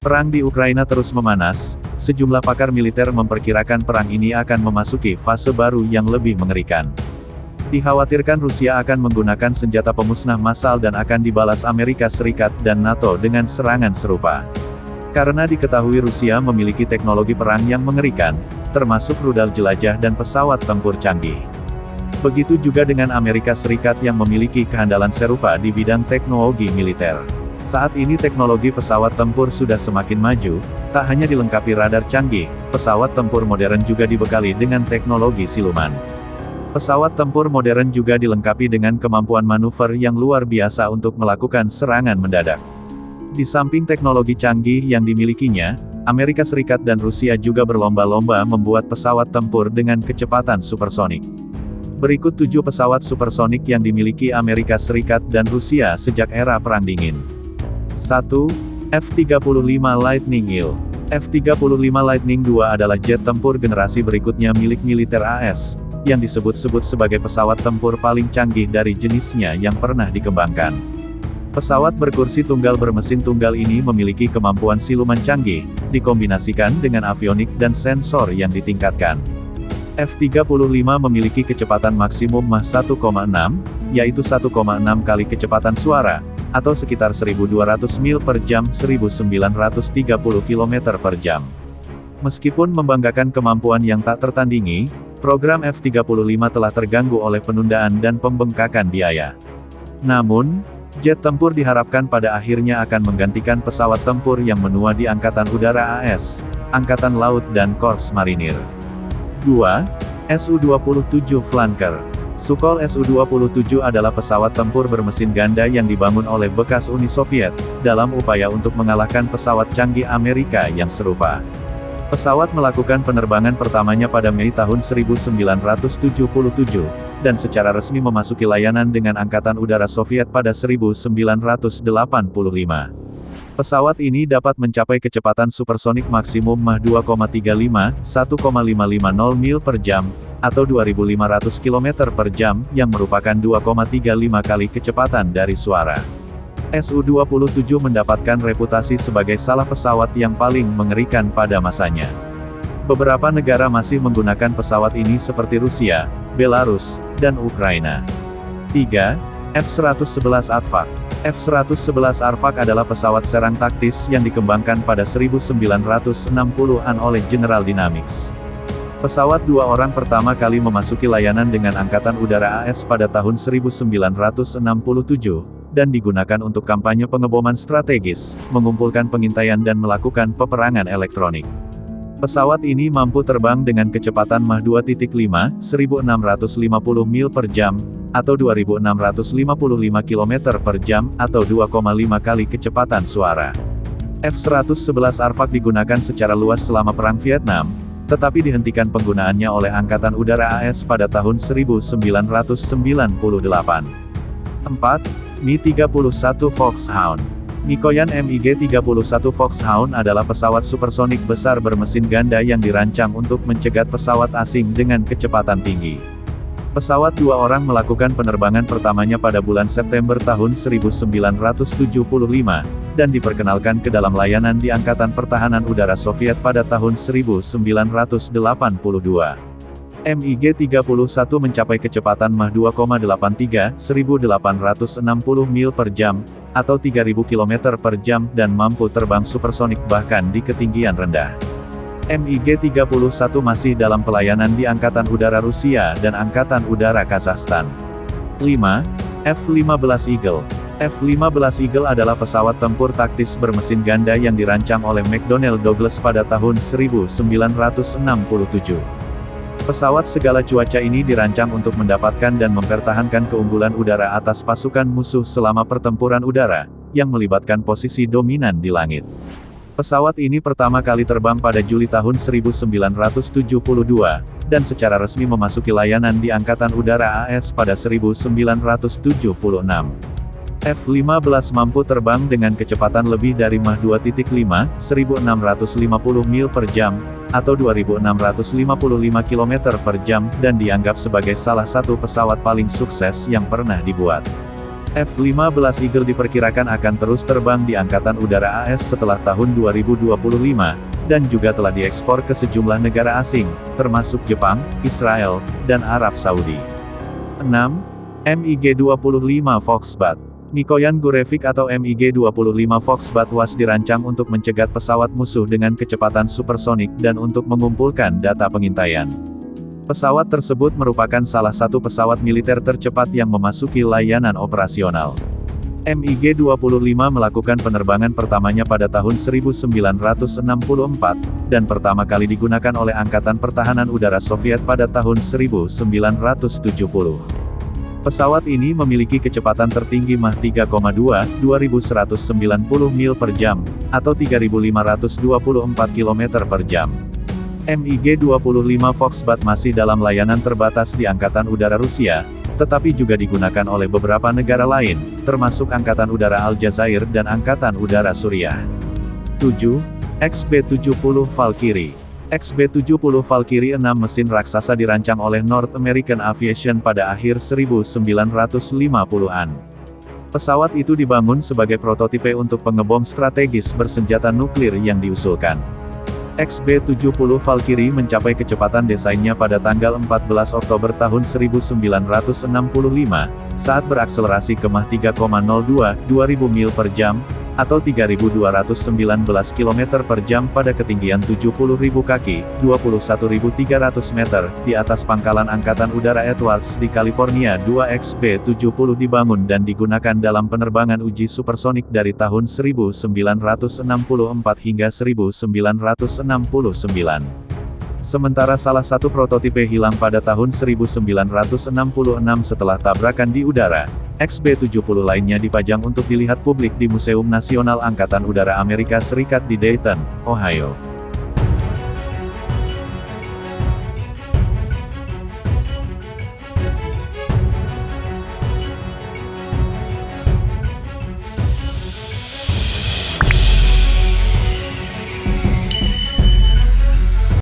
Perang di Ukraina terus memanas, sejumlah pakar militer memperkirakan perang ini akan memasuki fase baru yang lebih mengerikan. Dikhawatirkan Rusia akan menggunakan senjata pemusnah massal dan akan dibalas Amerika Serikat dan NATO dengan serangan serupa. Karena diketahui Rusia memiliki teknologi perang yang mengerikan, termasuk rudal jelajah dan pesawat tempur canggih. Begitu juga dengan Amerika Serikat yang memiliki kehandalan serupa di bidang teknologi militer. Saat ini teknologi pesawat tempur sudah semakin maju, tak hanya dilengkapi radar canggih, pesawat tempur modern juga dibekali dengan teknologi siluman. Pesawat tempur modern juga dilengkapi dengan kemampuan manuver yang luar biasa untuk melakukan serangan mendadak. Di samping teknologi canggih yang dimilikinya, Amerika Serikat dan Rusia juga berlomba-lomba membuat pesawat tempur dengan kecepatan supersonik. Berikut 7 pesawat supersonik yang dimiliki Amerika Serikat dan Rusia sejak era Perang Dingin. 1. F-35 Lightning II. F-35 Lightning II adalah jet tempur generasi berikutnya milik militer AS, yang disebut-sebut sebagai pesawat tempur paling canggih dari jenisnya yang pernah dikembangkan. Pesawat berkursi tunggal bermesin tunggal ini memiliki kemampuan siluman canggih, dikombinasikan dengan avionik dan sensor yang ditingkatkan. F-35 memiliki kecepatan maksimum Mach 1,6, yaitu 1,6 kali kecepatan suara, atau sekitar 1200 mil per jam 1930 km per jam. Meskipun membanggakan kemampuan yang tak tertandingi, program F-35 telah terganggu oleh penundaan dan pembengkakan biaya. Namun, jet tempur diharapkan pada akhirnya akan menggantikan pesawat tempur yang menua di Angkatan Udara AS, Angkatan Laut dan Korps Marinir. 2. Su-27 Flanker. Sukhoi Su-27 adalah pesawat tempur bermesin ganda yang dibangun oleh bekas Uni Soviet, dalam upaya untuk mengalahkan pesawat canggih Amerika yang serupa. Pesawat melakukan penerbangan pertamanya pada Mei tahun 1977, dan secara resmi memasuki layanan dengan Angkatan Udara Soviet pada 1985. Pesawat ini dapat mencapai kecepatan supersonik maksimum Mach 2,35, 1,550 mil per jam, atau 2.500 km per jam, yang merupakan 2,35 kali kecepatan dari suara. Su-27 mendapatkan reputasi sebagai salah pesawat yang paling mengerikan pada masanya. Beberapa negara masih menggunakan pesawat ini seperti Rusia, Belarus, dan Ukraina. 3. F-111 Arfak. F-111 Arfak adalah pesawat serang taktis yang dikembangkan pada 1960-an oleh General Dynamics. Pesawat 2 orang pertama kali memasuki layanan dengan Angkatan Udara AS pada tahun 1967, dan digunakan untuk kampanye pengeboman strategis, mengumpulkan pengintaian dan melakukan peperangan elektronik. Pesawat ini mampu terbang dengan kecepatan Mach 2,5, 1650 mil per jam, atau 2655 km per jam, atau 2,5 kali kecepatan suara. F-111 Arfak digunakan secara luas selama Perang Vietnam, tetapi dihentikan penggunaannya oleh Angkatan Udara AS pada tahun 1998. 4. Mi-31 Foxhound. Mikoyan MiG-31 Foxhound adalah pesawat supersonik besar bermesin ganda yang dirancang untuk mencegat pesawat asing dengan kecepatan tinggi. Pesawat 2 orang melakukan penerbangan pertamanya pada bulan September tahun 1975, dan diperkenalkan ke dalam layanan di Angkatan Pertahanan Udara Soviet pada tahun 1982. MiG-31 mencapai kecepatan Mach 2,83, 1860 mil per jam, atau 3000 km per jam, dan mampu terbang supersonik bahkan di ketinggian rendah. MiG-31 masih dalam pelayanan di Angkatan Udara Rusia dan Angkatan Udara Kazakhstan. 5. F-15 Eagle. F-15 Eagle adalah pesawat tempur taktis bermesin ganda yang dirancang oleh McDonnell Douglas pada tahun 1967. Pesawat segala cuaca ini dirancang untuk mendapatkan dan mempertahankan keunggulan udara atas pasukan musuh selama pertempuran udara, yang melibatkan posisi dominan di langit. Pesawat ini pertama kali terbang pada Juli tahun 1972, dan secara resmi memasuki layanan di Angkatan Udara AS pada 1976. F-15 mampu terbang dengan kecepatan lebih dari Mach 2,5, 1650 mil per jam, atau 2655 km per jam, dan dianggap sebagai salah satu pesawat paling sukses yang pernah dibuat. F-15 Eagle diperkirakan akan terus terbang di Angkatan Udara AS setelah tahun 2025, dan juga telah diekspor ke sejumlah negara asing, termasuk Jepang, Israel, dan Arab Saudi. 6. MiG-25 Foxbat. Mikoyan Gurevik atau MiG-25 Foxbat was dirancang untuk mencegat pesawat musuh dengan kecepatan supersonik dan untuk mengumpulkan data pengintaian. Pesawat tersebut merupakan salah satu pesawat militer tercepat yang memasuki layanan operasional. MiG-25 melakukan penerbangan pertamanya pada tahun 1964, dan pertama kali digunakan oleh Angkatan Pertahanan Udara Soviet pada tahun 1970. Pesawat ini memiliki kecepatan tertinggi Mach 3,2, 2190 mil per jam, atau 3524 km per jam. MiG-25 Foxbat masih dalam layanan terbatas di Angkatan Udara Rusia, tetapi juga digunakan oleh beberapa negara lain, termasuk Angkatan Udara Aljazair dan Angkatan Udara Suriah. 7. XB-70 Valkyrie. XB-70 Valkyrie 6 mesin raksasa dirancang oleh North American Aviation pada akhir 1950-an. Pesawat itu dibangun sebagai prototipe untuk pengebom strategis bersenjata nuklir yang diusulkan. XB-70 Valkyrie mencapai kecepatan desainnya pada tanggal 14 Oktober tahun 1965, saat berakselerasi ke Mach 3,02, 2000 mil per jam, atau 3.219 km per jam pada ketinggian 70.000 kaki, 21.300 meter, di atas pangkalan Angkatan Udara Edwards di California. 2 XB-70 dibangun dan digunakan dalam penerbangan uji supersonik dari tahun 1964 hingga 1969. Sementara salah satu prototipe hilang pada tahun 1966 setelah tabrakan di udara. XB-70 lainnya dipajang untuk dilihat publik di Museum Nasional Angkatan Udara Amerika Serikat di Dayton, Ohio.